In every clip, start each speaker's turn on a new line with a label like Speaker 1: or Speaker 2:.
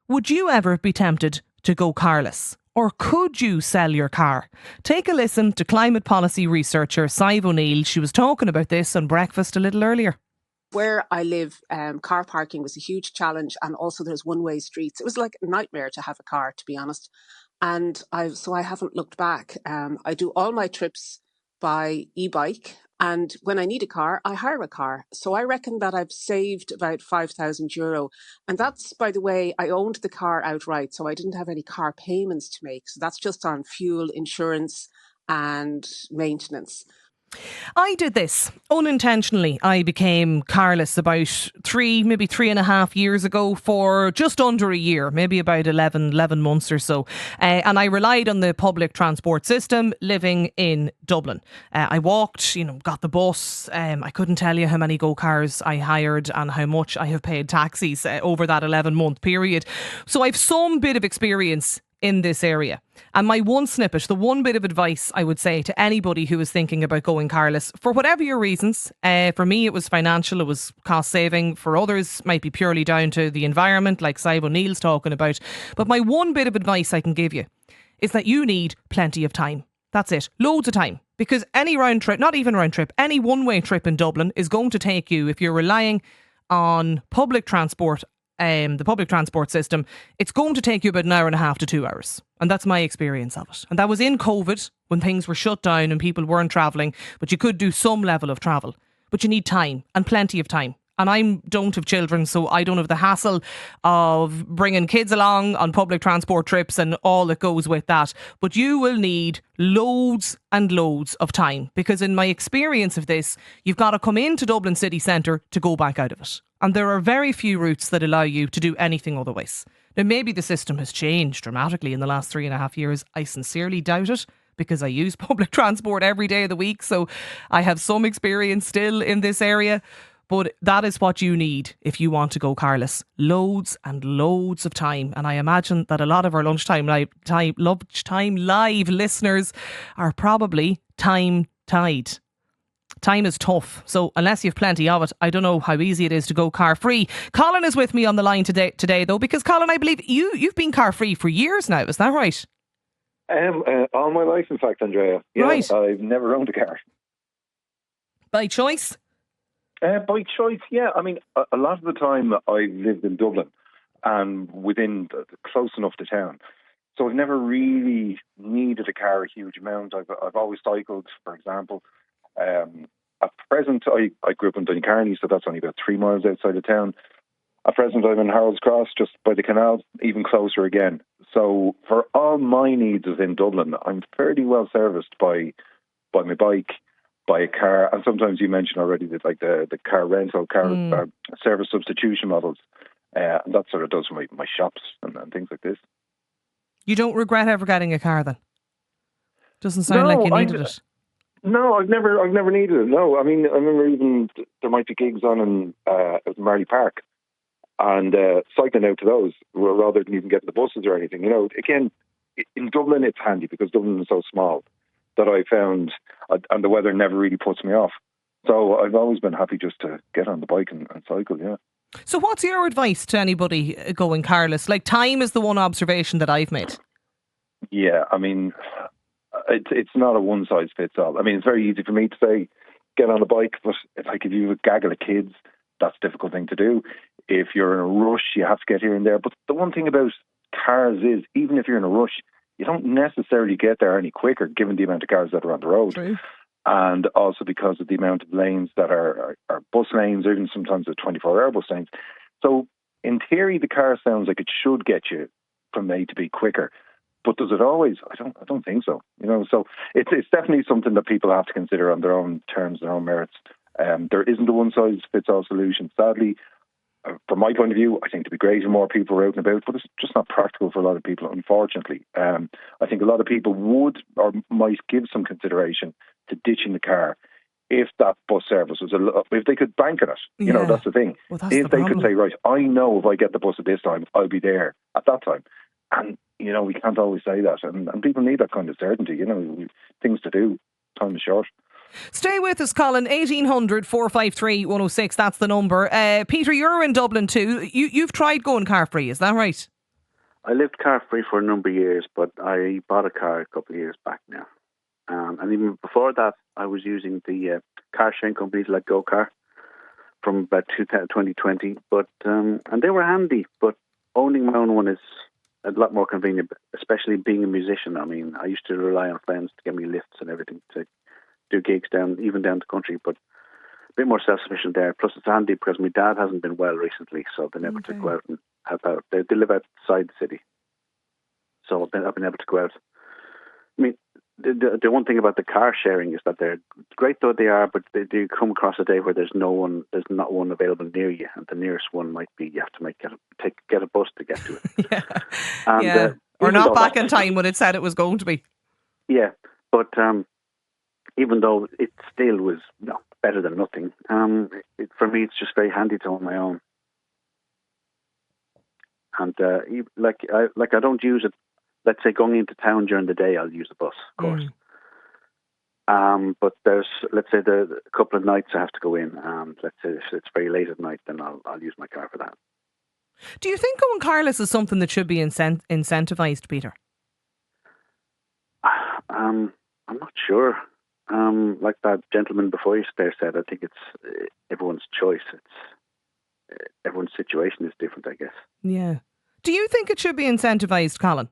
Speaker 1: Would you ever be tempted to go carless? Or could you sell your car? Take a listen to climate policy researcher Sadhbh O'Neill. She was talking about this on Breakfast a little earlier.
Speaker 2: Where I live, car parking was a huge challenge, and also there's one-way streets. It was like a nightmare to have a car, to be honest. And I haven't looked back. I do all my trips by e-bike, and when I need a car, I hire a car. So I reckon that I've saved about €5,000. And that's, by the way, I owned the car outright, so I didn't have any car payments to make. So that's just on fuel, insurance and maintenance.
Speaker 1: I did this unintentionally. I became carless about maybe 3.5 years ago for just under a year, maybe about 11 months or so. And I relied on the public transport system living in Dublin. I walked, got the bus. I couldn't tell you how many go cars I hired and how much I have paid taxis over that 11-month period. So I've some bit of experience in this area. And my one snippet, the one bit of advice I would say to anybody who is thinking about going carless, for whatever your reasons, for me it was financial, it was cost saving, for others might be purely down to the environment like Sadhbh O'Neill's talking about. But my one bit of advice I can give you is that you need plenty of time. That's it. Loads of time. Because any round trip, not even round trip, any one-way trip in Dublin is going to take you, if you're relying on public transport, the public transport system, it's going to take you about an hour and a half to 2 hours. And that's my experience of it. And that was in COVID, when things were shut down and people weren't travelling, but you could do some level of travel. But you need time, and plenty of time. And I don't have children, so I don't have the hassle of bringing kids along on public transport trips and all that goes with that. But you will need loads and loads of time, because in my experience of this, you've got to come into Dublin city centre to go back out of it. And there are very few routes that allow you to do anything otherwise. Now, maybe the system has changed dramatically in the last 3.5 years. I sincerely doubt it, because I use public transport every day of the week. So I have some experience still in this area. But that is what you need if you want to go carless. Loads and loads of time. And I imagine that a lot of our lunchtime live listeners are probably time-tied. Time is tough. So unless you've plenty of it, I don't know how easy it is to go car free. Colin is with me on the line today though, because Colin, I believe you've been car free for years now. Is that right?
Speaker 3: All my life, in fact, Andrea. Yeah, right. I've never owned a car.
Speaker 1: By choice?
Speaker 3: By choice, yeah. I mean, a lot of the time I've lived in Dublin and close enough to town. So I've never really needed a car a huge amount. I've always cycled, for example. At present, I grew up in Duncarney, so that's only about 3 miles outside of town. At present, I'm in Harold's Cross, just by the canal, even closer again. So for all my needs within Dublin, I'm fairly well serviced by my bike, by a car, and sometimes you mentioned already that the car rental, service substitution models, and that sort of does my shops and things like this.
Speaker 1: You don't regret ever getting a car then? Doesn't sound like you needed it.
Speaker 3: No, I've never needed it. No, I mean, I remember even there might be gigs on in Marley Park, and cycling out to those rather than even getting the buses or anything. Again, in Dublin it's handy because Dublin is so small that I found, and the weather never really puts me off. So I've always been happy just to get on the bike and cycle, yeah.
Speaker 1: So what's your advice to anybody going carless? Like, time is the one observation that I've made.
Speaker 3: Yeah, I mean, it's not a one-size-fits-all. I mean, it's very easy for me to say, get on the bike, but if you have a gaggle of kids, that's a difficult thing to do. If you're in a rush, you have to get here and there. But the one thing about cars is, even if you're in a rush, you don't necessarily get there any quicker, given the amount of cars that are on the road.
Speaker 1: True.
Speaker 3: And also because of the amount of lanes that are bus lanes, or even sometimes the 24-hour bus lanes. So in theory, the car sounds like it should get you from A to B quicker. But does it always? I don't think so. So it's definitely something that people have to consider on their own terms, their own merits. There isn't a one-size-fits-all solution. Sadly, from my point of view, I think it'd be great if more people were out and about, but it's just not practical for a lot of people, unfortunately. I think a lot of people would or might give some consideration to ditching the car if that bus service was if they could bank on it. That's the thing.
Speaker 1: Well, that's
Speaker 3: if they could say, right, I know if I get the bus at this time, I'll be there at that time. And, we can't always say that. And people need that kind of certainty, things to do. Time is short.
Speaker 1: Stay with us, Colin. 1800 453 106. That's the number. Peter, you're in Dublin too. You've tried going car free, is that right?
Speaker 4: I lived car-free for a number of years, but I bought a car a couple of years back now. And even before that, I was using the car sharing companies like GoCar from about 2020. But and they were handy, but owning my own one is a lot more convenient, especially being a musician. I mean, I used to rely on friends to get me lifts and everything to do gigs even down the country, but a bit more self-sufficient there. Plus, it's handy because my dad hasn't been well recently, so I've been able to go out and help out. They live outside the city, so I've been able to go out. I mean, the one thing about the car sharing is that they're great, though they are, but they do come across a day where there's not one available near you, and the nearest one might be you have to get a bus to get to it.
Speaker 1: Yeah,
Speaker 4: And,
Speaker 1: or not back in time when it said it was going to be.
Speaker 4: Yeah, but even though it still was better than nothing, for me it's just very handy to own my own. And I don't use it. Let's say going into town during the day, I'll use the bus, of course. But let's say a couple of nights I have to go in, and let's say if it's very late at night, then I'll use my car for that.
Speaker 1: Do you think going carless is something that should be incentivised, Peter?
Speaker 4: I'm not sure. Like that gentleman before you there said, I think it's everyone's choice. Everyone's situation is different, I guess.
Speaker 1: Yeah. Do you think it should be incentivised, Colin?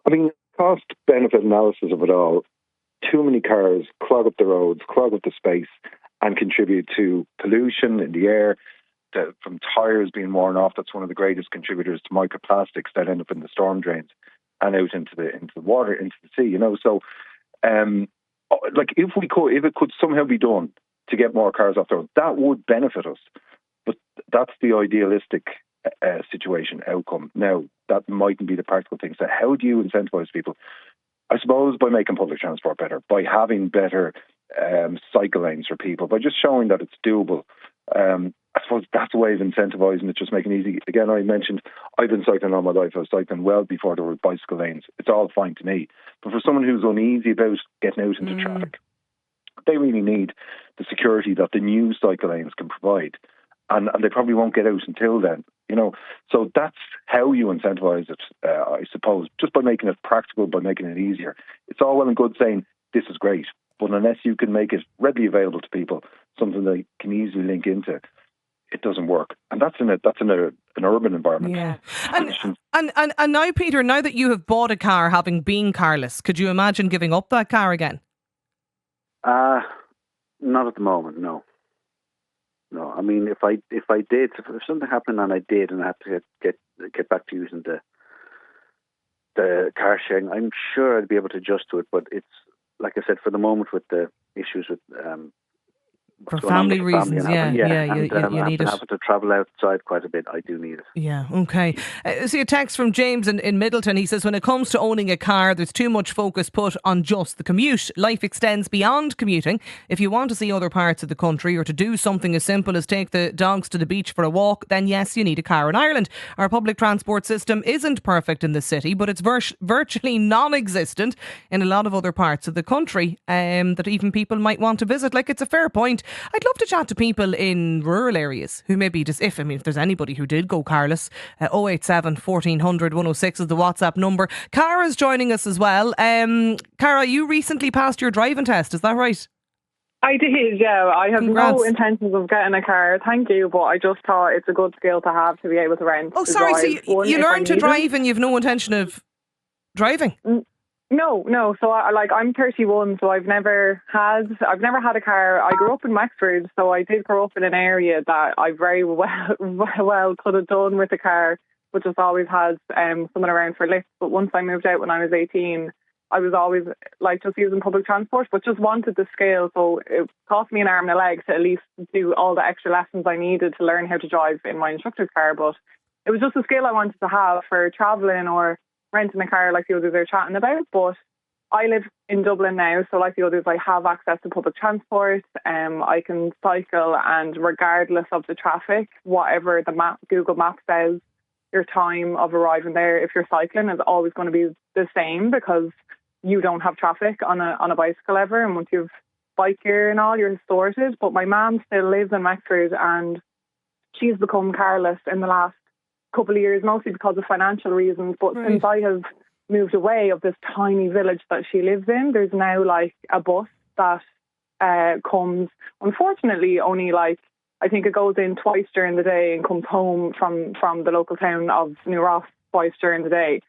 Speaker 3: I mean, cost-benefit analysis of it all, too many cars clog up the roads, clog up the space, and contribute to pollution in the air, from tyres being worn off. That's one of the greatest contributors to microplastics that end up in the storm drains and out into the water, into the sea, So, if it could somehow be done to get more cars off the road, that would benefit us. But that's the idealistic outcome. Now, that mightn't be the practical thing. So how do you incentivize people? I suppose by making public transport better, by having better cycle lanes for people, by just showing that it's doable. I suppose that's a way of incentivizing it, just making it easy. Again, I mentioned I've been cycling all my life. I was cycling well before there were bicycle lanes. It's all fine to me. But for someone who's uneasy about getting out into traffic, they really need the security that the new cycle lanes can provide. And they probably won't get out until then, So that's how you incentivize it, I suppose, just by making it practical, by making it easier. It's all well and good saying this is great, but unless you can make it readily available to people, something they can easily link into, it doesn't work. And that's in an urban environment.
Speaker 1: Yeah. And now, Peter, now that you have bought a car, having been carless, could you imagine giving up that car again?
Speaker 4: Not at the moment, no. No, I mean, if something happened and I did, and I had to get back to using the car sharing, I'm sure I'd be able to adjust to it. But it's like I said, for the moment, with the issues with
Speaker 1: for family reasons, you need it.
Speaker 4: Having to travel outside quite a bit, I do need it.
Speaker 1: Yeah, okay. I see a text from James in Middleton. He says, when it comes to owning a car, there's too much focus put on just the commute. Life extends beyond commuting. If you want to see other parts of the country, or to do something as simple as take the dogs to the beach for a walk, then yes, you need a car in Ireland. Our public transport system isn't perfect in the city, but it's virtually non-existent in a lot of other parts of the country that even people might want to visit. Like, it's a fair point. I'd love to chat to people in rural areas who maybe if there's anybody who did go carless. 087 1400 106 is the WhatsApp number. Cara's joining us as well. Cara, you recently passed your driving test, is that right?
Speaker 5: I did, yeah. I have
Speaker 1: Congrats.
Speaker 5: no intentions of getting a car, thank you, but I just thought it's a good skill to have to be able to rent.
Speaker 1: Oh, sorry, so you learned to drive and you've no intention of driving?
Speaker 5: No. So I'm 31, so I've never had a car. I grew up in Wexford, so I did grow up in an area that I very well could have done with a car, but just always had someone around for lifts. But once I moved out when I was 18, I was always just using public transport, but just wanted the skill. So it cost me an arm and a leg to at least do all the extra lessons I needed to learn how to drive in my instructor's car. But it was just a skill I wanted to have for travelling or renting a car like the others are chatting about. But I live in Dublin now, so like the others, I have access to public transport. I can cycle, and regardless of the traffic, whatever the Google Maps says, your time of arriving there, if you're cycling, is always going to be the same, because you don't have traffic on a bicycle ever. And once you've bike gear and all, you're sorted. But my mum still lives in Wexford, and she's become carless in the last couple of years, mostly because of financial reasons. But
Speaker 1: Right.
Speaker 5: since I have moved away of this tiny village that she lives in, there's now like a bus that comes, unfortunately, only like, I think it goes in twice during the day and comes home from the local town of New Ross twice during the day.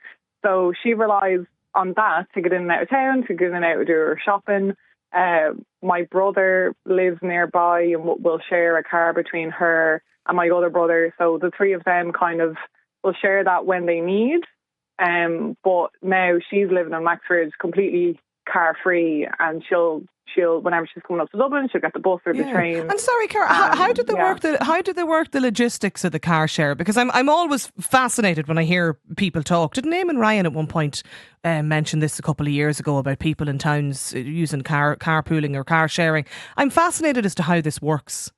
Speaker 5: So she relies on that to get in and out of town, to get in and out to do her shopping. My brother lives nearby and we'll share a car between her and my other brother. So the three of them kind of will share that when they need. But now she's living in Wexford completely car free, and she'll whenever she's coming up to Dublin, she'll get the bus or the train.
Speaker 1: And sorry, Cara, how did they work the logistics of the car share? Because I'm always fascinated when I hear people talk. Did Eamon Ryan at one point mention this a couple of years ago about people in towns using carpooling or car sharing? I'm fascinated as to how this works.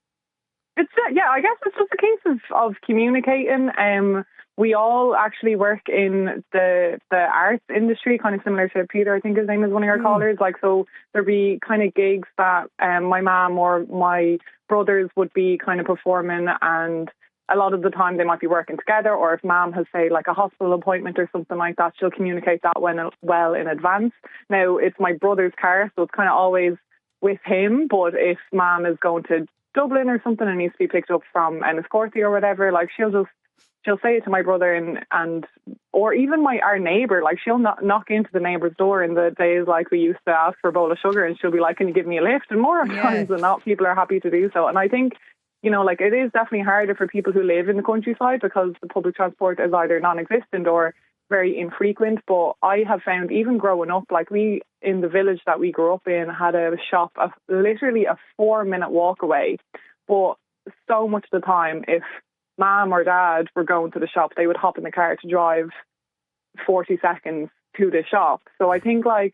Speaker 5: It's I guess it's just a case of communicating. We all actually work in the arts industry, kind of similar to Peter, I think his name is one of your callers. Like, so there'd be kind of gigs that my mum or my brothers would be kind of performing, and a lot of the time they might be working together, or if mum has, say, like a hospital appointment or something like that, she'll communicate that well in advance. Now, it's my brother's car, so it's kind of always with him, but if mum is going to Dublin or something and needs to be picked up from Enniscorthy or whatever, like she'll say it to my brother and or even our neighbour, like she'll knock into the neighbour's door in the days like we used to ask for a bowl of sugar, and she'll be like, can you give me a lift? And more times than not, people are happy to do so. And I think, like, it is definitely harder for people who live in the countryside because the public transport is either non-existent or very infrequent. But I have found, even growing up, like, we in the village that we grew up in had a shop literally a 4-minute walk away. But so much of the time, if mom or dad were going to the shop, they would hop in the car to drive 40 seconds to the shop. So I think, like,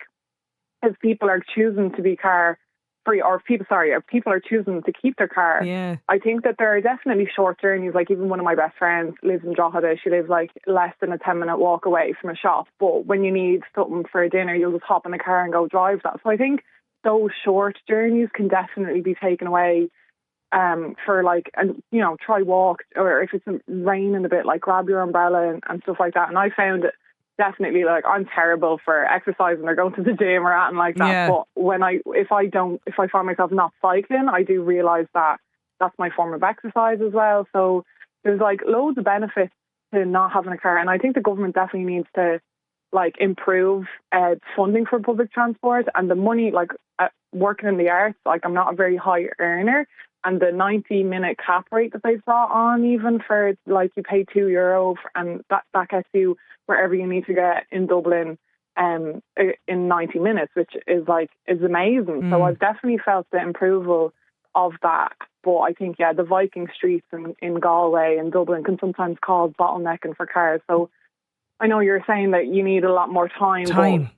Speaker 5: if people are choosing to be car free, or if people are choosing to keep their car, I think that there are definitely short journeys. Like, even one of my best friends lives in Drogheda. She lives like less than a 10-minute walk away from a shop. But when you need something for a dinner, you'll just hop in the car and go drive that. So I think those short journeys can definitely be taken away for, like, and try walk, or if it's raining a bit, like, grab your umbrella and stuff like that. And I found it definitely, like, I'm terrible for exercising or going to the gym or anything like that. But if I find myself not cycling, I do realise that that's my form of exercise as well. So there's, like, loads of benefits to not having a car, and I think the government definitely needs to, like, improve funding for public transport and the money. Like, working in the arts, like, I'm not a very high earner. And the 90-minute cap rate that they've brought on, even for, like, you pay €2 and that gets you wherever you need to get in Dublin in 90 minutes, which is amazing. So I've definitely felt the approval of that. But I think, the Viking streets in Galway and Dublin can sometimes cause bottlenecking for cars. So I know you're saying that you need a lot more time.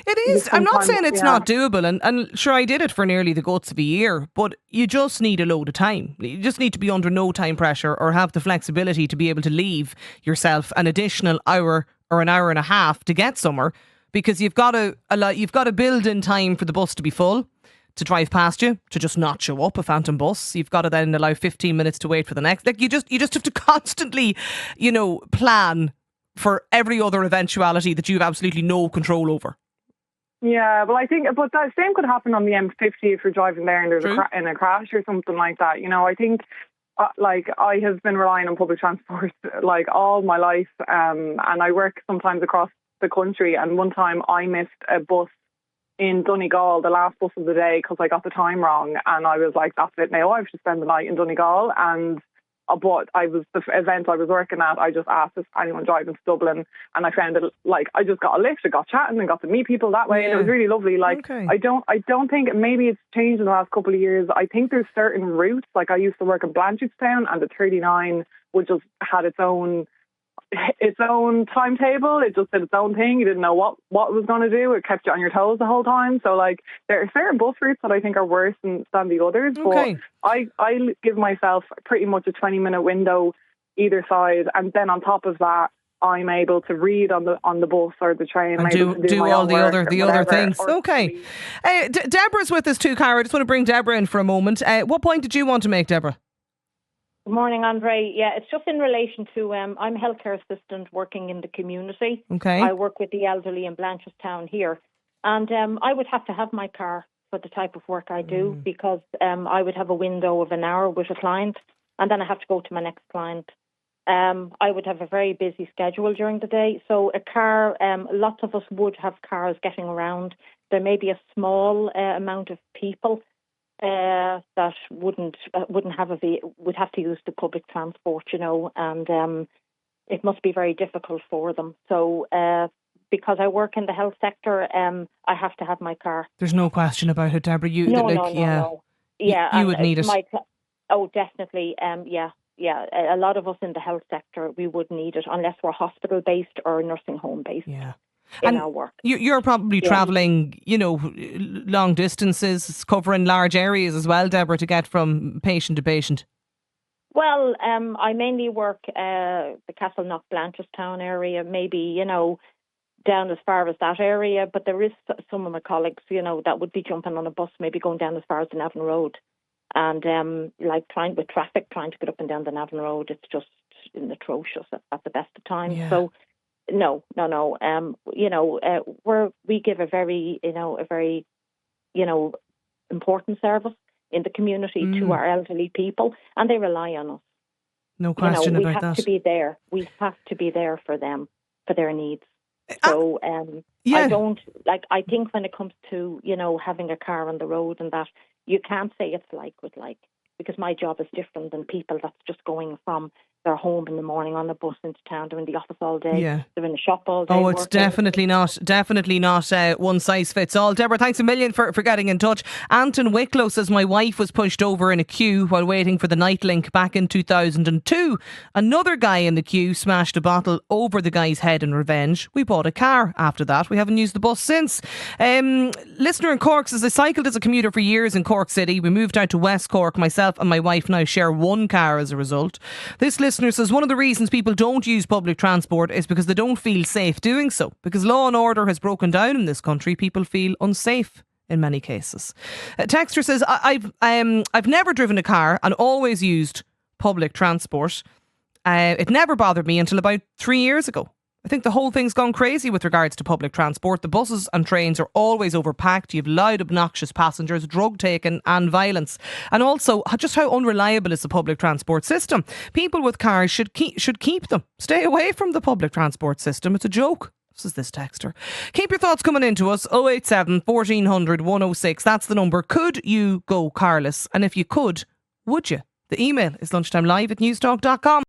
Speaker 1: It is. I'm not saying it's not doable, and sure, I did it for nearly the guts of a year, but you just need a load of time. You just need to be under no time pressure or have the flexibility to be able to leave yourself an additional hour or an hour and a half to get somewhere, because you've got to build in time for the bus to be full, to drive past you, to just not show up, a phantom bus. You've got to then allow 15 minutes to wait for the next. Like, you just have to constantly, plan for every other eventuality that you have absolutely no control over.
Speaker 5: Yeah, well, I think, but that same could happen on the M50 if you're driving there and there's a crash or something like that. I think, like, I have been relying on public transport, like, all my life, and I work sometimes across the country. And one time I missed a bus in Donegal, the last bus of the day, because I got the time wrong, and I was like, that's it now, I have to spend the night in Donegal. And but the event I was working at, I just asked if anyone driving to Dublin, and I found it, like, I just got a lift, I got chatting and got to meet people that way, and it was really lovely. Like, I don't think, maybe it's changed in the last couple of years. I think there's certain routes, like, I used to work in Blanchardstown, and the 39 would just had its own timetable. It just did its own thing. You didn't know what it was going to do. It kept you on your toes the whole time. So, like, there are certain bus routes that I think are worse than the others. But I give myself pretty much a 20-minute window either side, and then on top of that, I'm able to read on the bus or the train
Speaker 1: and do all the other things. Okay. Deborah's with us too, Cara. I just want to bring Deborah in for a moment. What point did you want to make, Deborah?
Speaker 6: Good morning, Andre. Yeah, it's just in relation to, I'm a healthcare assistant working in the community.
Speaker 1: Okay.
Speaker 6: I work with the elderly in Blanchardstown here. And I would have to have my car for the type of work I do because I would have a window of an hour with a client and then I have to go to my next client. I would have a very busy schedule during the day. So a car, lots of us would have cars getting around. There may be a small amount of people that wouldn't have would have to use the public transport, and it must be very difficult for them. So because I work in the health sector, I have to have my car.
Speaker 1: There's no question about it, Deborah.
Speaker 6: No. Yeah,
Speaker 1: you would need it.
Speaker 6: Definitely. Yeah. A lot of us in the health sector, we would need it unless we're hospital based or nursing home based.
Speaker 1: Yeah.
Speaker 6: In our work.
Speaker 1: You're probably travelling, long distances, covering large areas as well, Deborah, to get from patient to patient.
Speaker 6: Well, I mainly work the Castleknock Blanchardstown area, maybe, down as far as that area. But there is some of my colleagues, that would be jumping on a bus, maybe going down as far as the Navan Road. And with traffic, trying to get up and down the Navan Road, it's just atrocious at the best of times.
Speaker 1: Yeah.
Speaker 6: So, no. We give a very important service in the community to our elderly people, and they rely on us.
Speaker 1: No question about that.
Speaker 6: We have to be there. We have to be there for them, for their needs. So, I think when it comes to, having a car on the road and that, you can't say it's like with like, because my job is different than people that's just going from their home in the morning on the bus into town. They're in the office all day.
Speaker 1: Yeah.
Speaker 6: They're in the shop all day.
Speaker 1: Oh, it's definitely not one size fits all. Deborah, thanks a million for getting in touch. Anton Wicklow says, my wife was pushed over in a queue while waiting for the Nightlink back in 2002. Another guy in the queue smashed a bottle over the guy's head in revenge. We bought a car after that. We haven't used the bus since. Listener in Cork says, I cycled as a commuter for years in Cork City. We moved out to West Cork. Myself and my wife now share one car as a result. This listener says, one of the reasons people don't use public transport is because they don't feel safe doing so. Because law and order has broken down in this country, people feel unsafe in many cases. Texter says, I've never driven a car and always used public transport. It never bothered me until about 3 years ago. I think the whole thing's gone crazy with regards to public transport. The buses and trains are always overpacked. You have loud, obnoxious passengers, drug taking and violence. And also, just how unreliable is the public transport system? People with cars should keep them. Stay away from the public transport system. It's a joke. This is this texter. Keep your thoughts coming into us. 087 1400 106. That's the number. Could you go carless? And if you could, would you? The email is lunchtimelive@newstalk.com.